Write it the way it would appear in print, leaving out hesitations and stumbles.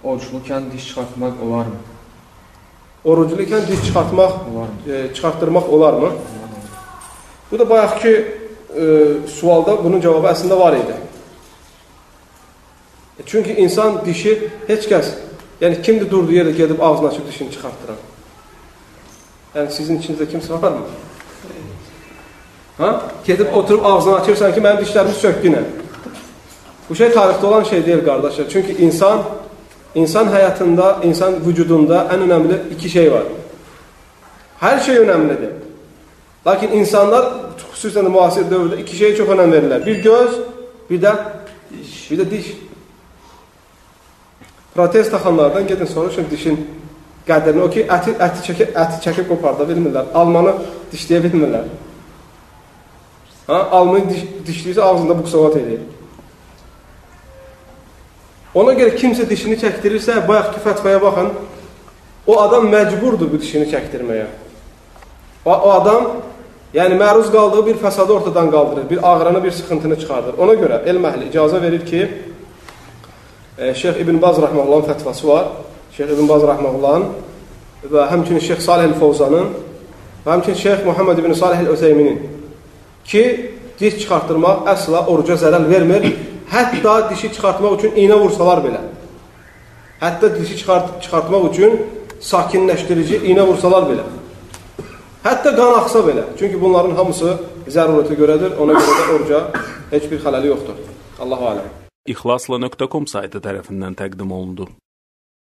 oruçlukən diş çıxartmaq olarmı? Oruclukən diş çıxartdırmaq olarmı? Bu da bayaqki sualda bunun cavabı əslində var idi. Çünki insan dişi heç kəs, yəni kimdir durduğu yerdə gedib ağzını açıb dişini çıxartdıran? Yəni sizin içinizdə kimsə var mı? Gedib oturub ağzını açırsan ki, mənim dişlərimi sökkünə. Bu şey tarixdə olan şey deyil, qardaşlar. Çünki insan həyatında, insan vücudunda ən önəmli iki şey var. Hər şey önəmlidir. Lakin insanlar, xüsusən də müasir dövrdə iki şeyə çox önəm verirlər. Bir göz, bir də diş. Protez taxanlardan gedin soruşun dişin qədrini. O ki, əti çəkib qoparda bilmirlər. Almanı dişləyə bilmirlər. Almanı dişləyirsə ağzında buxsavat edir. Ona görə kimsə dişini çəkdirirsə, bayaqki fətvaya baxın, o adam məcburdur bu dişini çəkdirməyə. O adam, yəni məruz qaldığı bir fəsadı ortadan qaldırır, bir ağrını, bir sıxıntını çıxardır. Ona görə elm əhli icazə verir ki, Şeyx İbn Baz Rəhməhullahın fətvası var. Şeyx İbn Baz Rəhməhullahın və həmçinin Şeyx Salih el-Fovzanın və həmçinin Şeyx Muhammed İbn Salih el-Öseyminin ki, diş çıxartdırmaq əsla oruca zərər vermir. Hətta dişi çıxartmaq üçün iynə vursalar belə. Hətta dişi çıxartmaq üçün sakinləşdirici iynə vursalar belə. Hətta qan axsa belə. Çünki bunların hamısı zərurətə görədir. Ona görə də oruca heç bir xələli yoxdur. Allahu aləm. İxlasla.com saytı tərəfindən təqdim olundu.